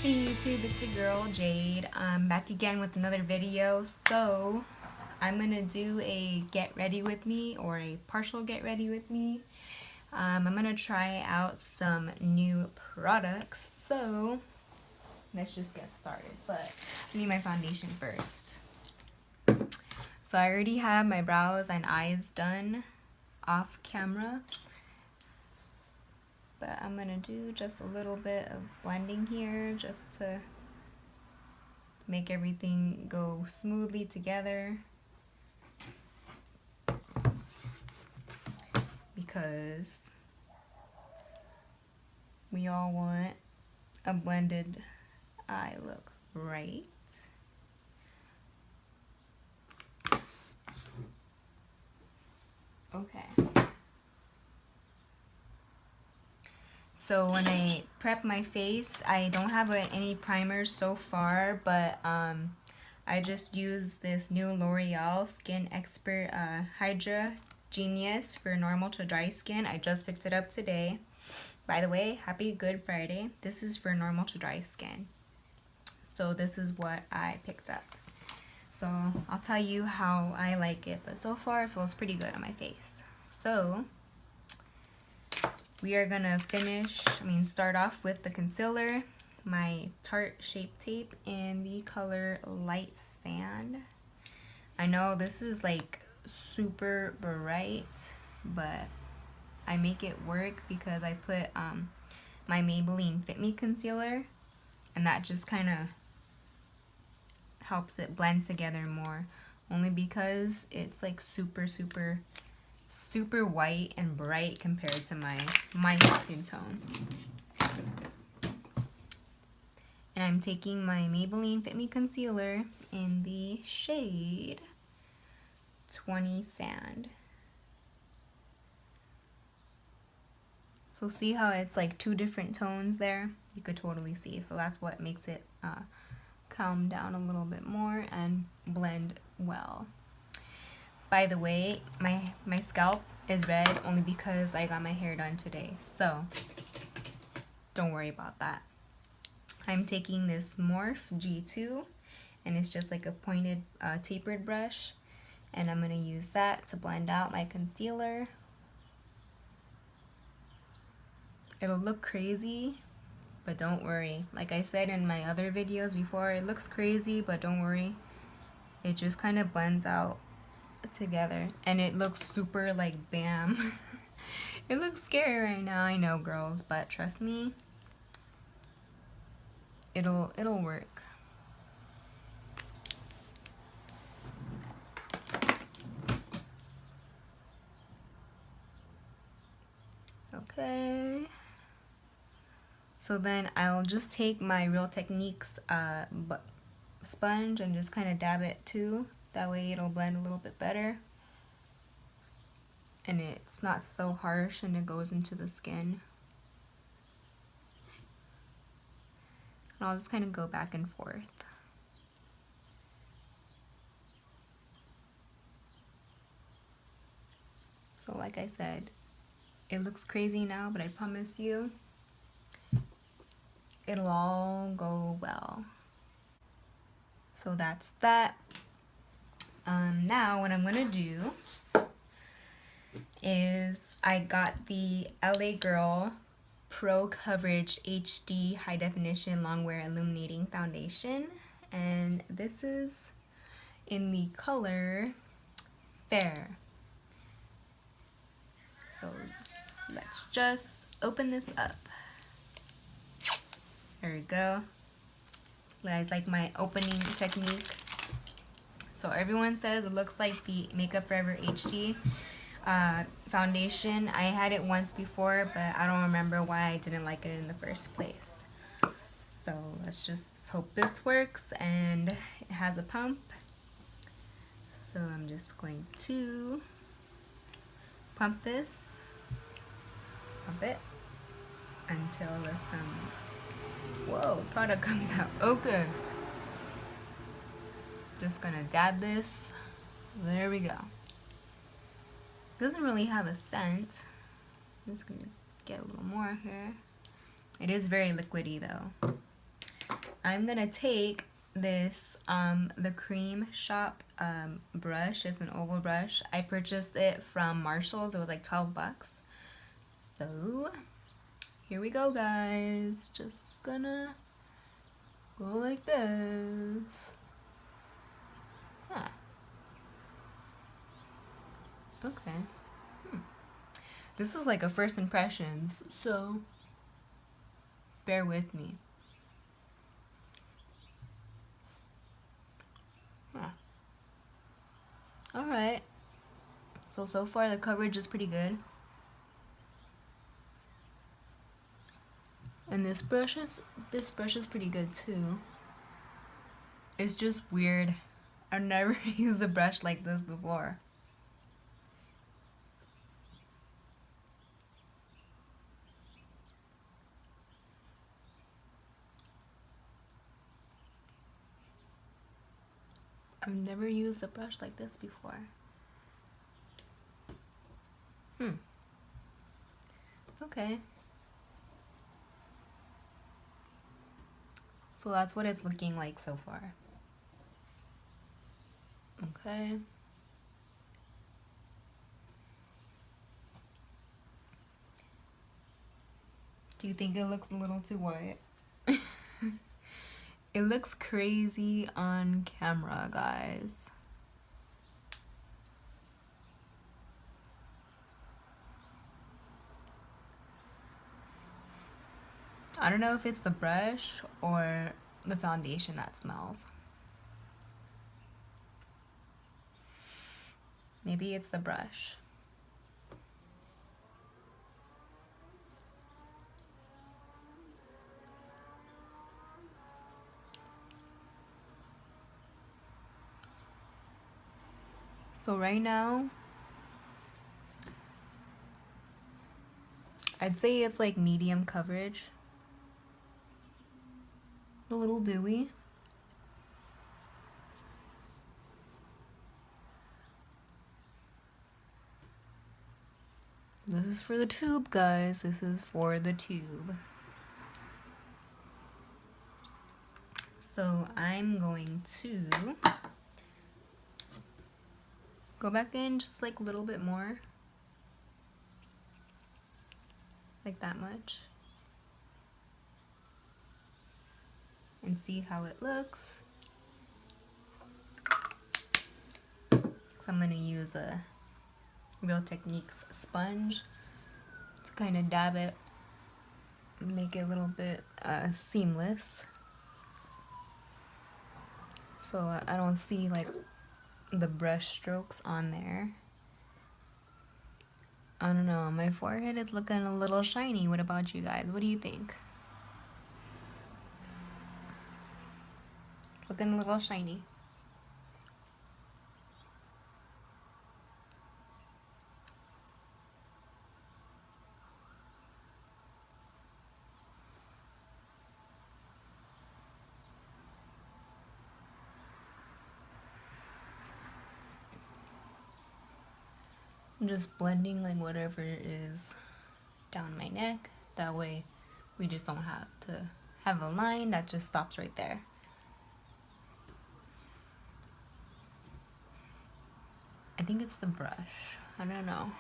Hey YouTube, it's your girl Jade. I'm back again with another video. So I'm gonna do a get ready with me or a partial get ready with me. I'm gonna try out some new products. So let's just get started. But I need my foundation first. So I already have my brows and eyes done off camera. But I'm gonna do just a little bit of blending here just to make everything go smoothly together, because we all want a blended eye look, right? Okay. So when I prep my face, I don't have any primers so far, but I just use this new L'Oreal Skin Expert Hydra Genius for normal to dry skin. I just picked it up today. By the way, happy Good Friday. This is for normal to dry skin. So this is what I picked up. So I'll tell you how I like it, but so far it feels pretty good on my face. So we are gonna start off with the concealer, my Tarte Shape Tape in the color Light Sand. I know this is like super bright, but I make it work because I put my Maybelline Fit Me concealer, and that just kind of helps it blend together more, only because it's like super white and bright compared to my skin tone. And I'm taking my Maybelline Fit Me concealer in the shade 20 Sand. So see how it's like two different tones there? You could totally see. So that's what makes it calm down a little bit more and blend well. By the way, my scalp is red only because I got my hair done today, so don't worry about that. I'm taking this Morph G2, and it's just like a pointed tapered brush, and I'm going to use that to blend out my concealer. It'll look crazy, but don't worry. Like I said in my other videos before, it looks crazy, but don't worry. It just kind of blends out together, and it looks super like bam. It looks scary right now, I know, girls, but trust me, it'll work. Okay, so then I'll just take my Real Techniques sponge and just kind of dab it too. That way it'll blend a little bit better, and it's not so harsh and it goes into the skin. And I'll just kind of go back and forth. So like I said, it looks crazy now, but I promise you, it'll all go well. So that's that. Now what I'm gonna do is I got the LA Girl Pro Coverage HD High Definition Longwear Illuminating Foundation, and this is in the color Fair. So let's just open this up. There we go. You guys like my opening technique? So everyone says it looks like the Makeup Forever HD foundation. I had it once before, but I don't remember why I didn't like it in the first place. So let's just hope this works, and it has a pump. So I'm just going to pump this a bit until some product comes out. Okay. Just gonna dab this. There we go. Doesn't really have a scent. I'm just gonna get a little more here. It is very liquidy though. I'm gonna take this the Cream Shop brush. It's an oval brush. I purchased it from Marshalls. It was like 12 bucks. So here we go, guys. Just gonna go like this. Huh. Okay. This is like a first impressions, so bear with me. Huh. Alright. So far the coverage is pretty good. And this brush is pretty good too. It's just weird. I've never used a brush like this before. I've never used a brush like this before. Okay. So that's what it's looking like so far. Okay. Do you think it looks a little too white? It looks crazy on camera, guys. I don't know if it's the brush or the foundation that smells. Maybe it's the brush. So right now, I'd say it's like medium coverage. A little dewy. This is for the tube, guys. This is for the tube. So I'm going to go back in just like a little bit more. Like that much. And see how it looks. So I'm gonna use a Real Techniques sponge to kind of dab it, make it a little bit seamless. So I don't see like the brush strokes on there. I don't know, my forehead is looking a little shiny. What about you guys? What do you think? Looking a little shiny. I'm just blending like whatever is down my neck. That way we just don't have to have a line that just stops right there. I think it's the brush. I don't know.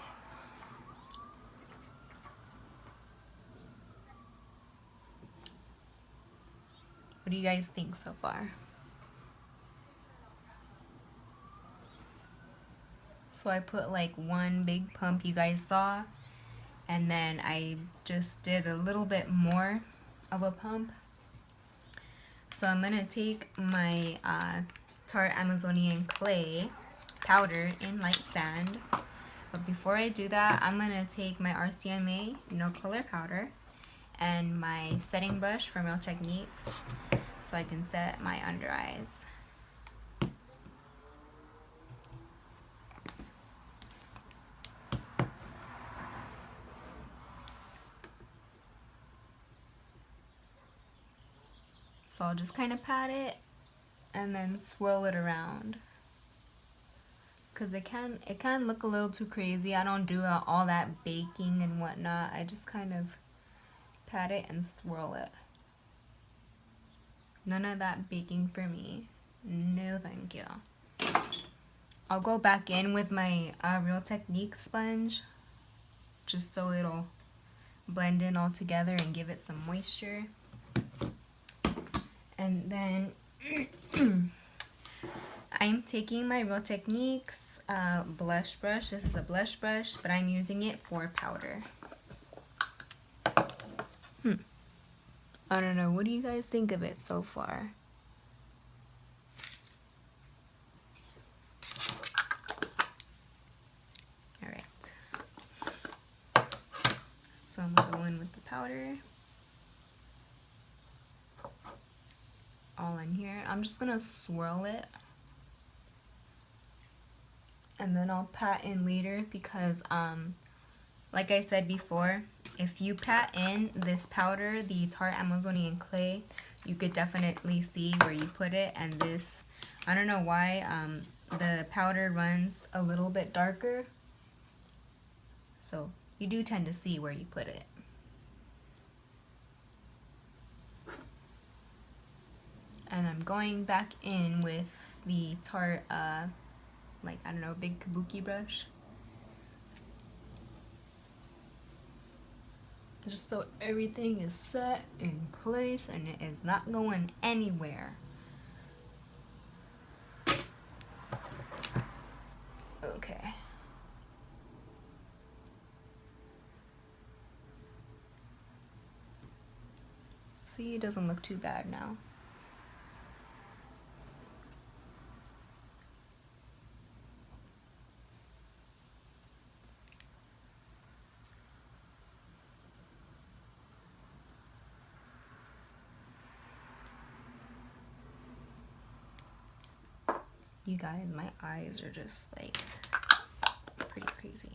What do you guys think so far? So I put like one big pump you guys saw, and then I just did a little bit more of a pump. So I'm gonna take my Tarte Amazonian clay powder in light sand. But before I do that, I'm gonna take my RCMA no color powder and my setting brush from Real Techniques so I can set my under eyes. So I'll just kind of pat it and then swirl it around. Cause it can look a little too crazy. I don't do all that baking and whatnot. I just kind of pat it and swirl it. None of that baking for me. No, thank you. I'll go back in with my Real Technique sponge just so it'll blend in all together and give it some moisture. And then I'm taking my Real Techniques blush brush. This is a blush brush, but I'm using it for powder. I don't know. What do you guys think of it so far? All right. So I'm gonna go in with the powder. All in here. I'm just gonna swirl it. And then I'll pat in later because like I said before, if you pat in this powder, the Tarte Amazonian clay, you could definitely see where you put it. And this, I don't know why, the powder runs a little bit darker. So you do tend to see where you put it. And I'm going back in with the Tarte, like, I don't know, big kabuki brush. Just so everything is set in place and it is not going anywhere. Okay. See, it doesn't look too bad now. You guys, my eyes are just like pretty crazy.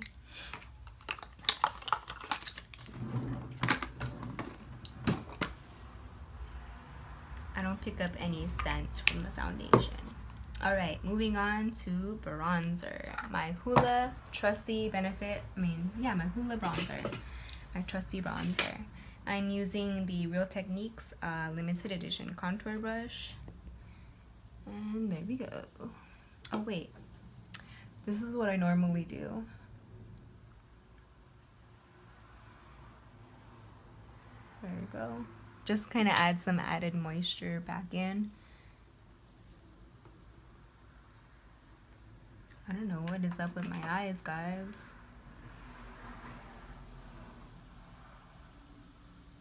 I don't pick up any scent from the foundation. Alright, moving on to bronzer. My Hoola trusty benefit, my Hoola bronzer. My trusty bronzer. I'm using the Real Techniques limited edition contour brush. And there we go. Oh wait, this is what I normally do. There we go. Just kind of add some added moisture back in. I don't know what is up with my eyes, guys.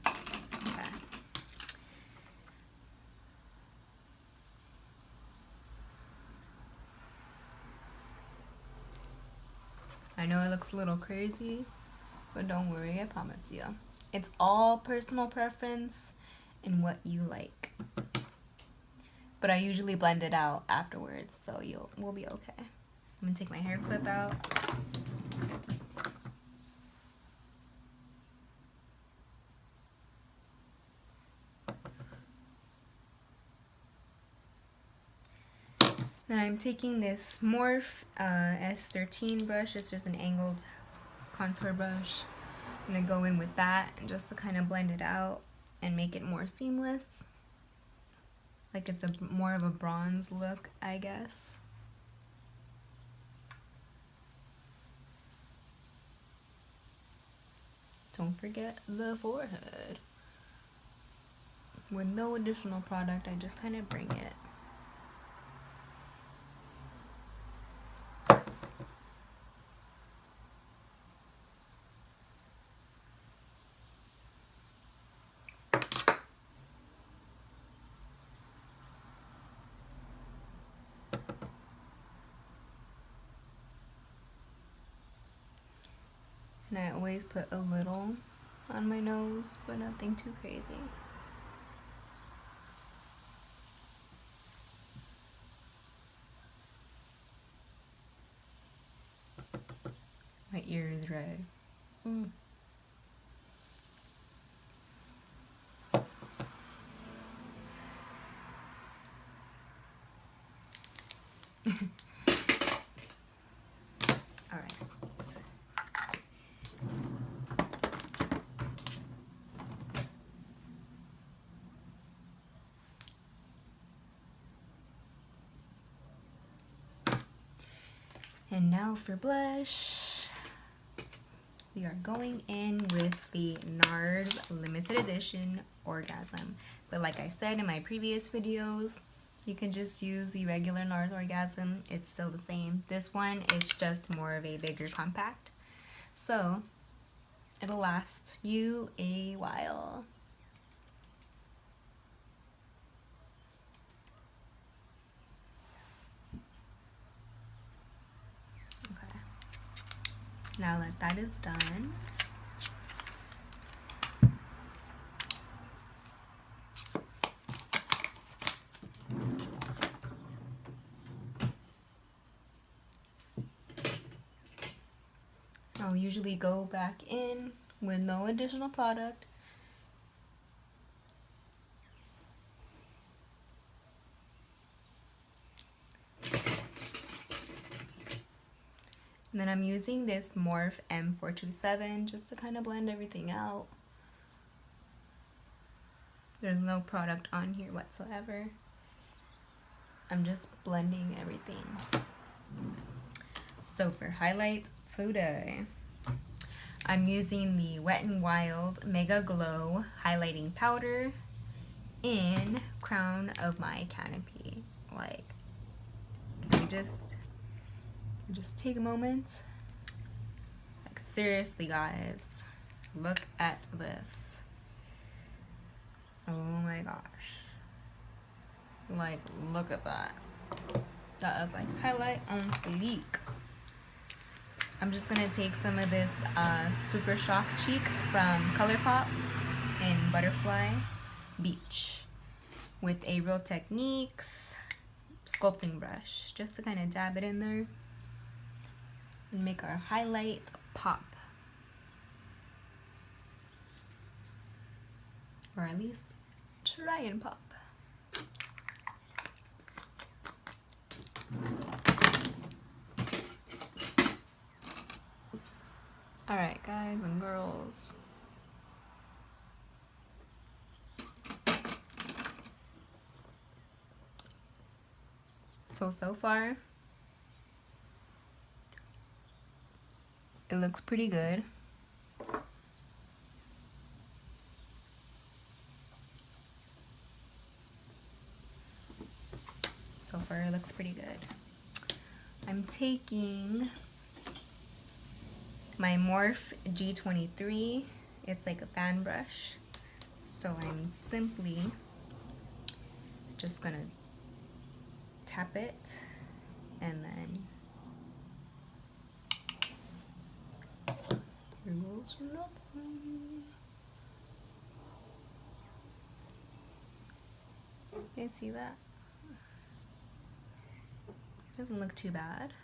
Okay. I know it looks a little crazy, but don't worry, I promise you. It's all personal preference and what you like. But I usually blend it out afterwards, so we'll be okay. I'm gonna take my hair clip out. Then I'm taking this Morphe S13 brush. It's just an angled contour brush. I'm gonna go in with that and just to kind of blend it out and make it more seamless. Like it's more of a bronze look, I guess. Don't forget the forehead. With no additional product, I just kind of bring it. And I always put a little on my nose, but nothing too crazy. My ear is red. All right. And now for blush, we are going in with the Nars limited edition Orgasm. But like I said in my previous videos, you can just use the regular Nars Orgasm. It's still the same. This one is just more of a bigger compact. So it'll last you a while. Okay. Now that that is done, I'll usually go back in with no additional product. And then I'm using this Morph M427 just to kind of blend everything out. There's no product on here whatsoever. I'm just blending everything. So for highlights today, I'm using the Wet n Wild Mega Glow Highlighting Powder in Crown of My Canopy. Like, can we just take a moment? Like, seriously guys, look at this. Oh my gosh. Like, look at that. That is like highlight on fleek. I'm just gonna take some of this Super Shock Cheek from ColourPop in Butterfly Beach with a Real Techniques sculpting brush, just to kind of dab it in there and make our highlight pop, or at least try and pop. Alright guys and girls, so far it looks pretty good. So far it looks pretty good. I'm taking my Morph G23. It's like a fan brush. So I'm simply just gonna tap it and then here goes nothing. You see that? Doesn't look too bad.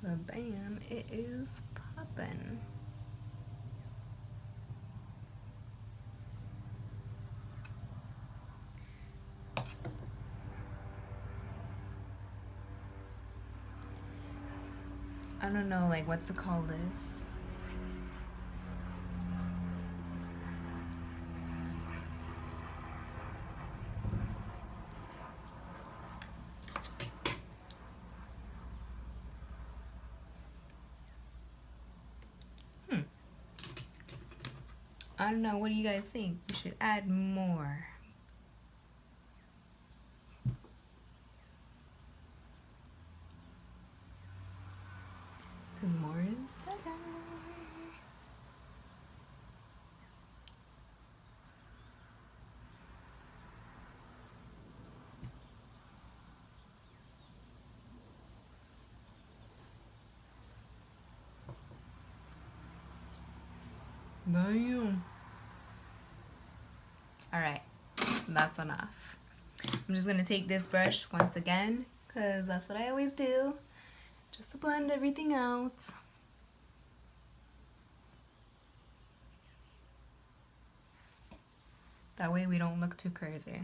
But bam, it is poppin'. I don't know, like, what's to call this? I don't know, what do you guys think? We should add more. Because more is better. Bam. Alright, that's enough. I'm just going to take this brush once again, because that's what I always do, just to blend everything out. That way we don't look too crazy.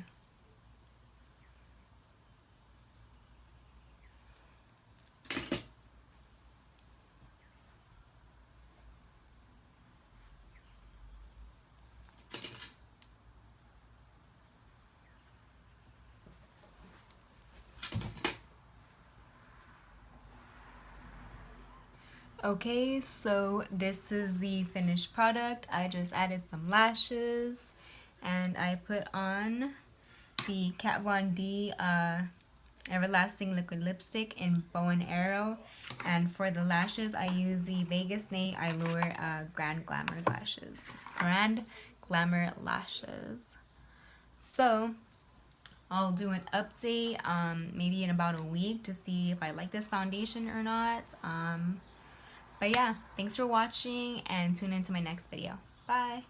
Okay, so this is the finished product. I just added some lashes and I put on the Kat Von D Everlasting Liquid Lipstick in Bow and Arrow. And for the lashes, I use the Vegas Nay Allure Grand Glamour lashes. Grand Glamour lashes. So I'll do an update maybe in about a week to see if I like this foundation or not. But yeah, thanks for watching and tune into my next video. Bye!